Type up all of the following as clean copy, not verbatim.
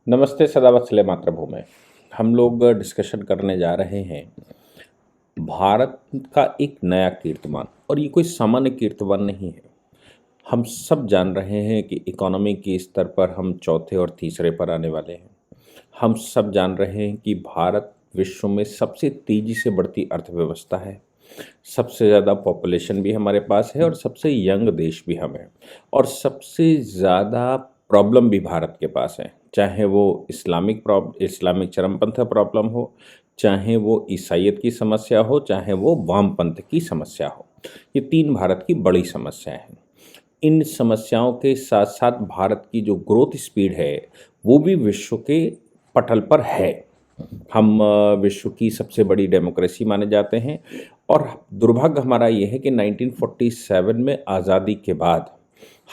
नमस्ते सदावत्सले मातृभूमि। हम लोग डिस्कशन करने जा रहे हैं भारत का एक नया कीर्तिमान, और ये कोई सामान्य कीर्तिमान नहीं है। हम सब जान रहे हैं कि इकोनॉमी के स्तर पर हम चौथे और तीसरे पर आने वाले हैं। हम सब जान रहे हैं कि भारत विश्व में सबसे तेज़ी से बढ़ती अर्थव्यवस्था है, सबसे ज़्यादा पॉपुलेशन भी हमारे पास है और सबसे यंग देश भी हम हैं, और सबसे ज़्यादा प्रॉब्लम भी भारत के पास है, चाहे वो इस्लामिक चरमपंथ प्रॉब्लम हो, चाहे वो ईसाईयत की समस्या हो, चाहे वो वामपंथ की समस्या हो। ये तीन भारत की बड़ी समस्याएं हैं। इन समस्याओं के साथ साथ भारत की जो ग्रोथ स्पीड है वो भी विश्व के पटल पर है। हम विश्व की सबसे बड़ी डेमोक्रेसी माने जाते हैं, और दुर्भाग्य हमारा ये है कि 1947 में आज़ादी के बाद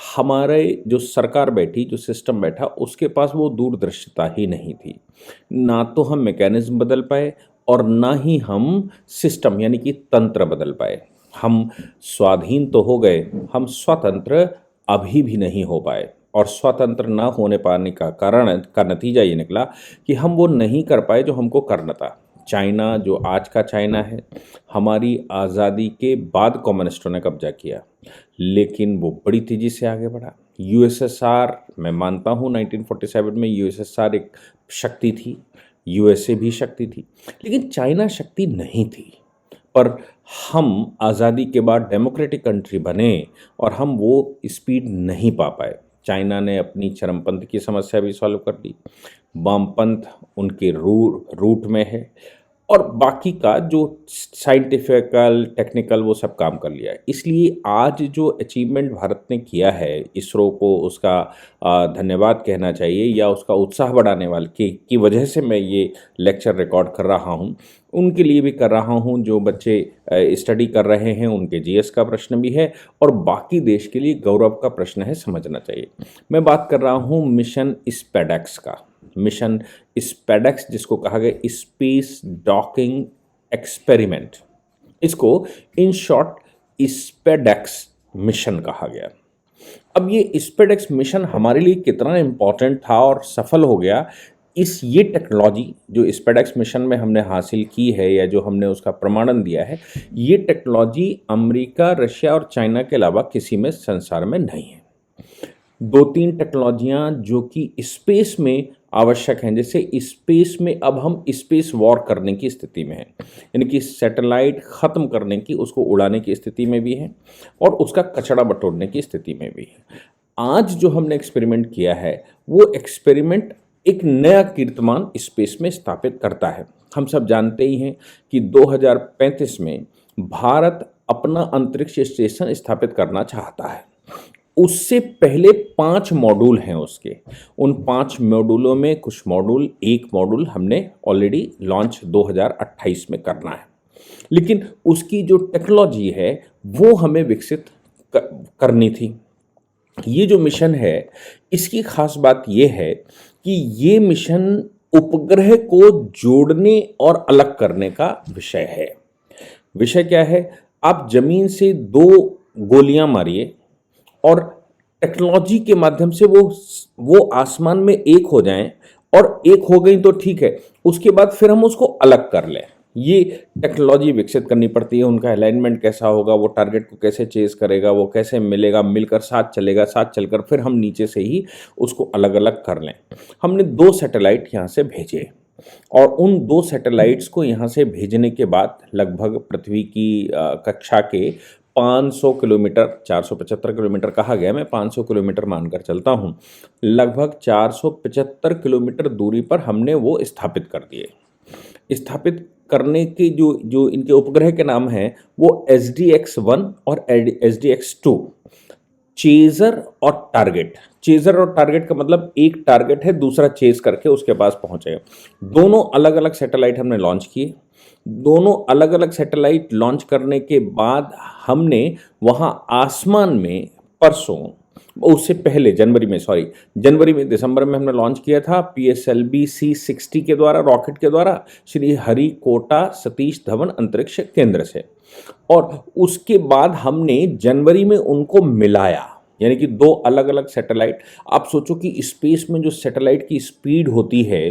हमारे जो सरकार बैठी, जो सिस्टम बैठा, उसके पास वो दूरदर्शिता ही नहीं थी। ना तो हम मैकेनिज्म बदल पाए और ना ही हम सिस्टम यानी कि तंत्र बदल पाए। हम स्वाधीन तो हो गए, हम स्वतंत्र अभी भी नहीं हो पाए, और स्वतंत्र ना होने पाने का कारण का नतीजा ये निकला कि हम वो नहीं कर पाए जो हमको करना था। चाइना, जो आज का चाइना है, हमारी आज़ादी के बाद कम्युनिस्टों ने कब्जा किया, लेकिन वो बड़ी तेज़ी से आगे बढ़ा। यूएसएसआर, मैं मानता हूँ 1947 में यूएसएसआर एक शक्ति थी, यूएसए भी शक्ति थी, लेकिन चाइना शक्ति नहीं थी। पर हम आज़ादी के बाद डेमोक्रेटिक कंट्री बने और हम वो स्पीड नहीं पा पाए। चाइना ने अपनी चरमपंथ की समस्या भी सॉल्व कर दी, वामपंथ उनके रूट में है, और बाकी का जो साइंटिफिकल टेक्निकल वो सब काम कर लिया है। इसलिए आज जो अचीवमेंट भारत ने किया है, इसरो को उसका धन्यवाद कहना चाहिए, या उसका उत्साह बढ़ाने वाले की वजह से मैं ये लेक्चर रिकॉर्ड कर रहा हूँ, उनके लिए भी कर रहा हूँ। जो बच्चे स्टडी कर रहे हैं उनके जीएस का प्रश्न भी है, और बाकी देश के लिए गौरव का प्रश्न है, समझना चाहिए। मैं बात कर रहा हूँ मिशन स्पेडेक्स का। मिशन स्पेडेक्स, जिसको कहा गया स्पेस डॉकिंग एक्सपेरिमेंट, इसको इन शॉर्ट स्पेडेक्स मिशन कहा गया। अब ये स्पेडेक्स मिशन हमारे लिए कितना इम्पोर्टेंट था और सफल हो गया, ये टेक्नोलॉजी जो स्पेडेक्स मिशन में हमने हासिल की है, या जो हमने उसका प्रमाणन दिया है, ये टेक्नोलॉजी अमेरिका, रशिया और चाइना के अलावा किसी में संसार में नहीं है। दो तीन टेक्नोलॉजियाँ जो कि स्पेस में आवश्यक हैं, जैसे स्पेस में अब हम स्पेस वॉर करने की स्थिति में हैं, यानी कि सैटेलाइट ख़त्म करने की, उसको उड़ाने की स्थिति में भी हैं, और उसका कचरा बटोरने की स्थिति में भी है। आज जो हमने एक्सपेरिमेंट किया है, वो एक्सपेरिमेंट एक नया कीर्तिमान स्पेस में स्थापित करता है। हम सब जानते ही हैं कि 2035 में भारत अपना अंतरिक्ष स्टेशन स्थापित करना चाहता है। उससे पहले 5 मॉड्यूल हैं उसके। उन 5 मॉड्यूलों में कुछ मॉड्यूल, एक मॉड्यूल हमने ऑलरेडी लॉन्च 2028 में करना है, लेकिन उसकी जो टेक्नोलॉजी है वो हमें विकसित करनी थी। ये जो मिशन है, इसकी खास बात ये है कि ये मिशन उपग्रह को जोड़ने और अलग करने का विषय है। विषय क्या है? आप जमीन से 2 गोलियां मारिए और टेक्नोलॉजी के माध्यम से वो आसमान में एक हो जाएं, और एक हो गई तो ठीक है, उसके बाद फिर हम उसको अलग कर लें। ये टेक्नोलॉजी विकसित करनी पड़ती है। उनका अलाइनमेंट कैसा होगा, वो टारगेट को कैसे चेज करेगा, वो कैसे मिलेगा, मिलकर साथ चलेगा, साथ चलकर फिर हम नीचे से ही उसको अलग अलग कर लें। हमने 2 सैटेलाइट यहाँ से भेजे, और उन 2 सैटेलाइट्स को यहाँ से भेजने के बाद लगभग पृथ्वी की कक्षा के 500 किलोमीटर, 475 किलोमीटर कहा गया, मैं 500 किलोमीटर मानकर चलता हूँ, लगभग 475 किलोमीटर दूरी पर हमने वो स्थापित कर दिए। स्थापित करने के जो इनके उपग्रह के नाम हैं, वो SDX-1 और SDX-2, चेजर और टारगेट। चेजर और टारगेट का मतलब एक टारगेट है, दूसरा चेज करके उसके पास पहुंचेगा। दोनों अलग अलग सैटेलाइट हमने लॉन्च किए। दोनों अलग अलग सैटेलाइट लॉन्च करने के बाद हमने वहां आसमान में परसों, उससे पहले जनवरी में, दिसंबर में हमने लॉन्च किया था PSLV C60 के द्वारा, रॉकेट के द्वारा, श्री हरिकोटा सतीश धवन अंतरिक्ष केंद्र से। और उसके बाद हमने जनवरी में उनको मिलाया, यानी कि दो अलग अलग सैटेलाइट। आप सोचो कि स्पेस में जो सैटेलाइट की स्पीड होती है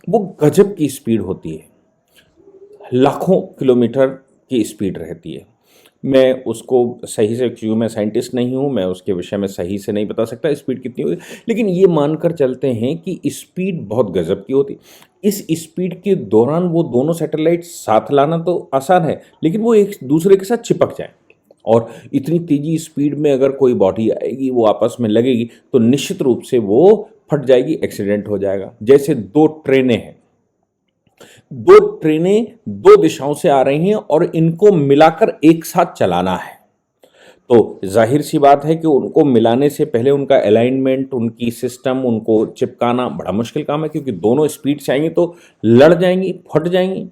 वो गजब की स्पीड होती है, लाखों किलोमीटर की स्पीड रहती है। मैं उसको सही से, क्योंकि मैं साइंटिस्ट नहीं हूँ, मैं उसके विषय में सही से नहीं बता सकता स्पीड कितनी होगी, लेकिन ये मानकर चलते हैं कि स्पीड बहुत गजब की होती। इस स्पीड के दौरान वो दोनों सैटेलाइट साथ लाना तो आसान है, लेकिन वो एक दूसरे के साथ चिपक जाए, और इतनी तेजी स्पीड में अगर कोई बॉडी आएगी वो आपस में लगेगी तो निश्चित रूप से वो फट जाएगी, एक्सीडेंट हो जाएगा। जैसे दो ट्रेनें हैं, दो ट्रेनें दो दिशाओं से आ रही हैं और इनको मिलाकर एक साथ चलाना है, तो जाहिर सी बात है कि उनको मिलाने से पहले उनका अलाइनमेंट, उनकी सिस्टम, उनको चिपकाना बड़ा मुश्किल काम है, क्योंकि दोनों स्पीड से आएंगी तो लड़ जाएंगी, फट जाएंगी।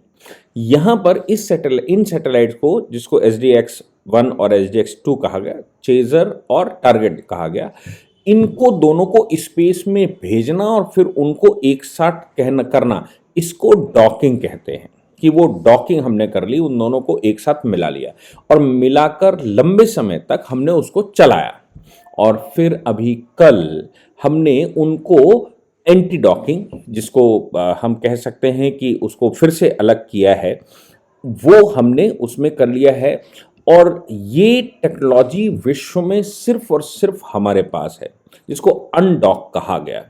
यहां पर इन सैटेलाइट को, जिसको SDX-1 और SDX-2 कहा गया, चेजर और टारगेट कहा गया, इनको दोनों को स्पेस में भेजना और फिर उनको एक साथ करना, इसको डॉकिंग कहते हैं। कि वो डॉकिंग हमने कर ली, उन दोनों को एक साथ मिला लिया और मिलाकर लंबे समय तक हमने उसको चलाया, और फिर अभी कल हमने उनको एंटी डॉकिंग, जिसको हम कह सकते हैं कि उसको फिर से अलग किया है, वो हमने उसमें कर लिया है। और ये टेक्नोलॉजी विश्व में सिर्फ और सिर्फ हमारे पास है, जिसको अनडॉक कहा गया।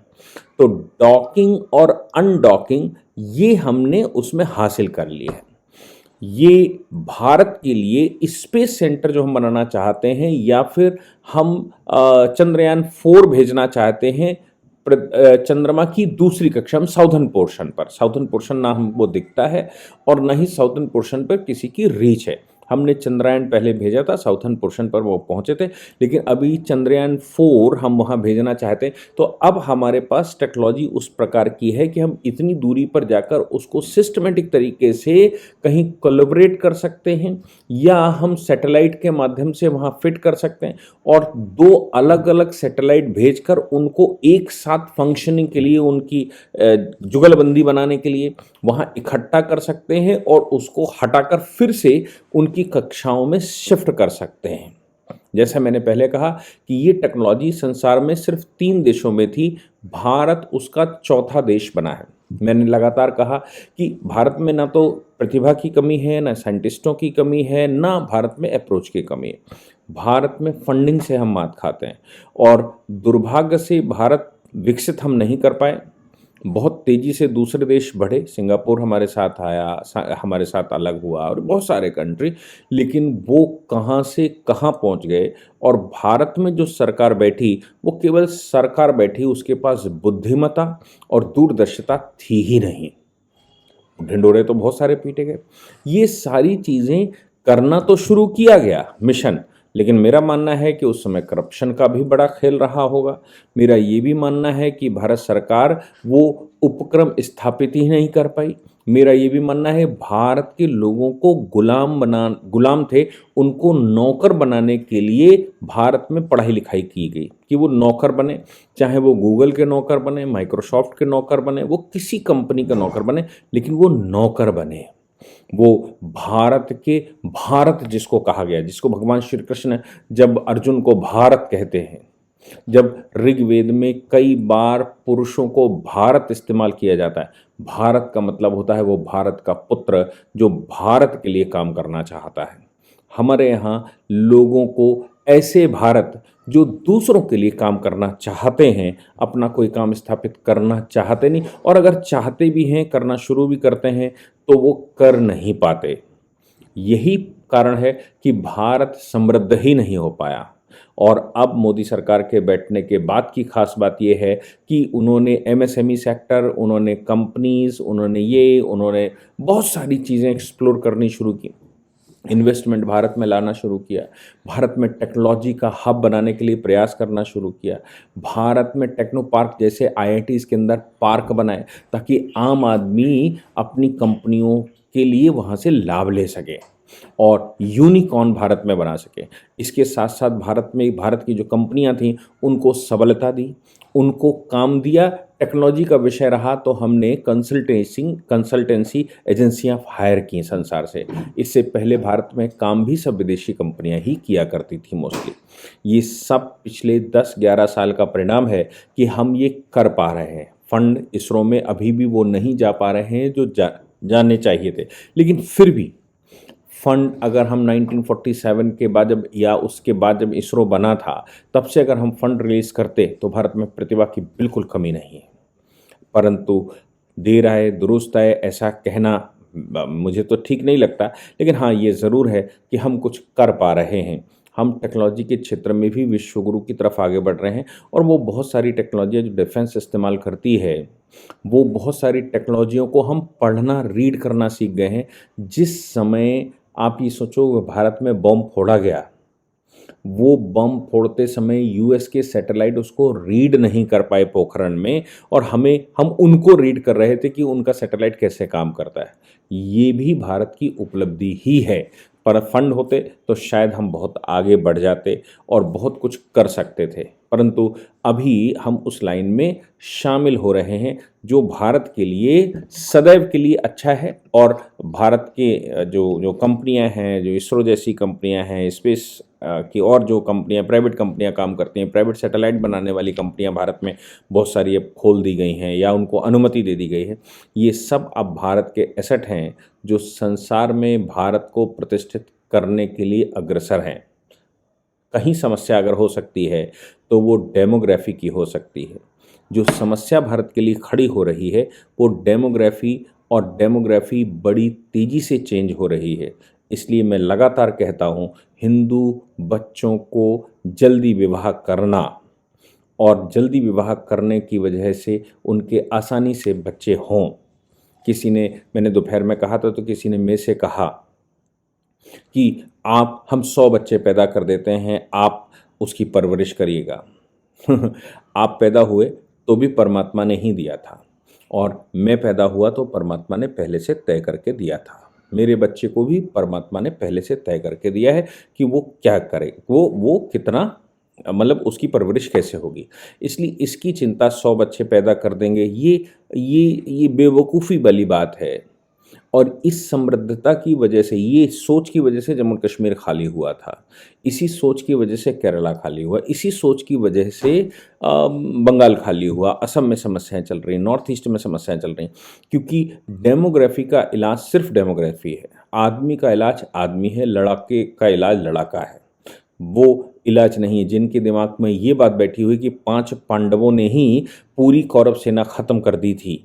तो डॉकिंग और अनडॉकिंग ये हमने उसमें हासिल कर लिया है। ये भारत के लिए स्पेस सेंटर जो हम बनाना चाहते हैं, या फिर हम चंद्रयान 4 भेजना चाहते हैं चंद्रमा की दूसरी कक्षा में, साउथर्न पोर्शन ना हमको दिखता है और ना ही साउथर्न पोर्शन पर किसी की रीच है। हमने चंद्रयान पहले भेजा था, साउथर्न पोर्शन पर वो पहुंचे थे, लेकिन अभी चंद्रयान 4 हम वहां भेजना चाहते हैं। तो अब हमारे पास टेक्नोलॉजी उस प्रकार की है कि हम इतनी दूरी पर जाकर उसको सिस्टमेटिक तरीके से कहीं कोलैबोरेट कर सकते हैं, या हम सैटेलाइट के माध्यम से वहां फिट कर सकते हैं, और दो अलग अलग सैटेलाइट भेजकर उनको एक साथ फंक्शनिंग के लिए, उनकी जुगलबंदी बनाने के लिए वहां इकट्ठा कर सकते हैं, और उसको हटाकर फिर से उनकी कक्षाओं में शिफ्ट कर सकते हैं। जैसा मैंने पहले कहा कि ये टेक्नोलॉजी संसार में सिर्फ 3 देशों में थी, भारत उसका चौथा देश बना है। मैंने लगातार कहा कि भारत में ना तो प्रतिभा की कमी है, ना साइंटिस्टों की कमी है, ना भारत में अप्रोच की कमी है। भारत में फंडिंग से हम मात खाते हैं, और दुर्भाग्य से भारत विकसित हम नहीं कर पाए। बहुत तेज़ी से दूसरे देश बढ़े, सिंगापुर हमारे साथ आया, हमारे साथ अलग हुआ, और बहुत सारे कंट्री, लेकिन वो कहाँ से कहाँ पहुँच गए। और भारत में जो सरकार बैठी वो केवल सरकार बैठी, उसके पास बुद्धिमत्ता और दूरदर्शिता थी ही नहीं। ढिंडोरे तो बहुत सारे पीटे गए। ये सारी चीज़ें करना तो शुरू किया गया मिशन, लेकिन मेरा मानना है कि उस समय करप्शन का भी बड़ा खेल रहा होगा। मेरा ये भी मानना है कि भारत सरकार वो उपक्रम स्थापित ही नहीं कर पाई। मेरा ये भी मानना है भारत के लोगों को गुलाम थे, उनको नौकर बनाने के लिए भारत में पढ़ाई लिखाई की गई कि वो नौकर बने, चाहे वो गूगल के नौकर बने, माइक्रोसॉफ्ट के नौकर बने, वो किसी कंपनी के नौकर बने, लेकिन वो नौकर बने। वो भारत जिसको कहा गया, जिसको भगवान श्री कृष्ण जब अर्जुन को भारत कहते हैं, जब ऋग्वेद में कई बार पुरुषों को भारत इस्तेमाल किया जाता है, भारत का मतलब होता है वो भारत का पुत्र जो भारत के लिए काम करना चाहता है। हमारे यहाँ लोगों को ऐसे भारत जो दूसरों के लिए काम करना चाहते हैं, अपना कोई काम स्थापित करना चाहते नहीं, और अगर चाहते भी हैं, करना शुरू भी करते हैं, तो वो कर नहीं पाते। यही कारण है कि भारत समृद्ध ही नहीं हो पाया। और अब मोदी सरकार के बैठने के बाद की खास बात यह है कि उन्होंने MSME सेक्टर, उन्होंने कंपनीज, उन्होंने बहुत सारी चीज़ें एक्सप्लोर करनी शुरू की, इन्वेस्टमेंट भारत में लाना शुरू किया, भारत में टेक्नोलॉजी का हब बनाने के लिए प्रयास करना शुरू किया, भारत में टेक्नो पार्क जैसे IITs के अंदर पार्क बनाए ताकि आम आदमी अपनी कंपनियों के लिए वहाँ से लाभ ले सके और यूनिकॉर्न भारत में बना सके। इसके साथ साथ भारत की जो कंपनियां थीं उनको सबलता दी, उनको काम दिया, टेक्नोलॉजी का विषय रहा तो हमने कंसल्टेंसी एजेंसियां हायर की संसार से। इससे पहले भारत में काम भी सब विदेशी कंपनियां ही किया करती थी मोस्टली। ये सब पिछले 10-11 साल का परिणाम है कि हम ये कर पा रहे हैं। फंड इसरो में अभी भी वो नहीं जा पा रहे हैं जो जाने चाहिए थे, लेकिन फिर भी फंड अगर हम 1947 के बाद जब या उसके बाद जब इसरो बना था तब से अगर हम फंड रिलीज करते तो भारत में प्रतिभा की बिल्कुल कमी नहीं है। परंतु देर आए दुरुस्त आए ऐसा कहना मुझे तो ठीक नहीं लगता, लेकिन हाँ ये ज़रूर है कि हम कुछ कर पा रहे हैं। हम टेक्नोलॉजी के क्षेत्र में भी विश्वगुरु की तरफ आगे बढ़ रहे हैं और वो बहुत सारी टेक्नोलॉजियाँ जो डिफेंस इस्तेमाल करती है, वो बहुत सारी टेक्नोलॉजियों को हम पढ़ना रीड करना सीख गए हैं। जिस समय आप ये सोचो भारत में बम फोड़ा गया, वो बम फोड़ते समय यूएस के सैटेलाइट उसको रीड नहीं कर पाए पोखरण में, और हम उनको रीड कर रहे थे कि उनका सैटेलाइट कैसे काम करता है। ये भी भारत की उपलब्धि ही है। पर फंड होते तो शायद हम बहुत आगे बढ़ जाते और बहुत कुछ कर सकते थे, परंतु अभी हम उस लाइन में शामिल हो रहे हैं जो भारत के लिए सदैव के लिए अच्छा है। और भारत के जो जो कंपनियां हैं, जो इसरो जैसी कंपनियां हैं, स्पेस की और जो कंपनियां प्राइवेट कंपनियां काम करती हैं, प्राइवेट सैटेलाइट बनाने वाली कंपनियां भारत में बहुत सारी अब खोल दी गई हैं या उनको अनुमति दे दी गई है। ये सब अब भारत के एसेट हैं जो संसार में भारत को प्रतिष्ठित करने के लिए अग्रसर हैं। कहीं समस्या अगर हो सकती है तो वो डेमोग्राफी की हो सकती है। जो समस्या भारत के लिए खड़ी हो रही है वो डेमोग्राफी बड़ी तेज़ी से चेंज हो रही है। इसलिए मैं लगातार कहता हूँ हिंदू बच्चों को जल्दी विवाह करना, और जल्दी विवाह करने की वजह से उनके आसानी से बच्चे हों। मैंने दोपहर में कहा था तो किसी ने मेरे से कहा कि हम 100 बच्चे पैदा कर देते हैं, आप उसकी परवरिश करिएगा। आप पैदा हुए तो भी परमात्मा ने ही दिया था, और मैं पैदा हुआ तो परमात्मा ने पहले से तय करके दिया था। मेरे बच्चे को भी परमात्मा ने पहले से तय करके दिया है कि वो क्या करे, वो कितना, मतलब उसकी परवरिश कैसे होगी। इसलिए इसकी चिंता 100 बच्चे पैदा कर देंगे, ये बेवकूफ़ी वाली बात है। और इस समृद्धता की वजह से, ये सोच की वजह से जम्मू कश्मीर खाली हुआ था, इसी सोच की वजह से केरला खाली हुआ, इसी सोच की वजह से बंगाल खाली हुआ, असम में समस्याएं चल रही, नॉर्थ ईस्ट में समस्याएं चल रही, क्योंकि डेमोग्राफी का इलाज सिर्फ डेमोग्राफी है। आदमी का इलाज आदमी है, लड़ाके का इलाज लड़ाका है, वो इलाज नहीं है। जिनके दिमाग में ये बात बैठी हुई कि 5 पांडवों ने ही पूरी कौरव सेना ख़त्म कर दी थी,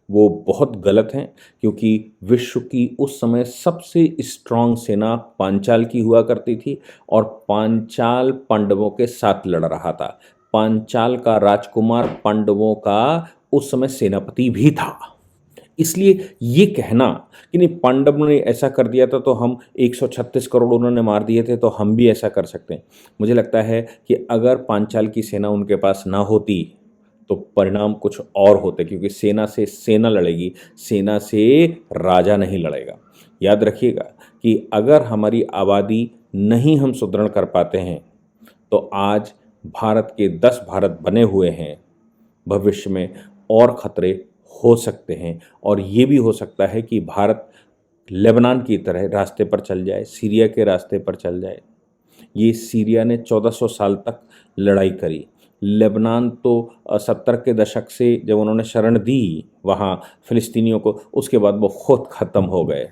वो बहुत गलत हैं। क्योंकि विश्व की उस समय सबसे स्ट्रांग सेना पांचाल की हुआ करती थी, और पांचाल पांडवों के साथ लड़ रहा था। पांचाल का राजकुमार पांडवों का उस समय सेनापति भी था। इसलिए ये कहना कि नहीं पांडवों ने ऐसा कर दिया था तो हम 136 करोड़ उन्होंने मार दिए थे तो हम भी ऐसा कर सकते हैं, मुझे लगता है कि अगर पांचाल की सेना उनके पास ना होती तो परिणाम कुछ और होते, क्योंकि सेना से सेना लड़ेगी, सेना से राजा नहीं लड़ेगा। याद रखिएगा कि अगर हमारी आबादी नहीं हम सुदृढ़ कर पाते हैं तो आज भारत के 10 भारत बने हुए हैं, भविष्य में और खतरे हो सकते हैं। और ये भी हो सकता है कि भारत लेबनान की तरह रास्ते पर चल जाए, सीरिया के रास्ते पर चल जाए। ये सीरिया ने 1400 साल तक लड़ाई करी, लेबनान तो 70 के दशक से जब उन्होंने शरण दी वहाँ फ़िलिस्तीनियों को, उसके बाद वो खुद ख़त्म हो गए।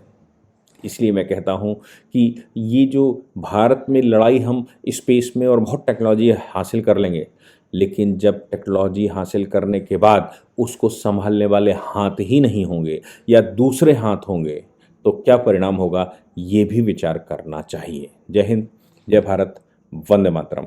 इसलिए मैं कहता हूँ कि ये जो भारत में लड़ाई हम स्पेस में और बहुत टेक्नोलॉजी हासिल कर लेंगे, लेकिन जब टेक्नोलॉजी हासिल करने के बाद उसको संभालने वाले हाथ ही नहीं होंगे या दूसरे हाथ होंगे तो क्या परिणाम होगा, ये भी विचार करना चाहिए। जय हिंद, जय भारत, वंदे मातरम।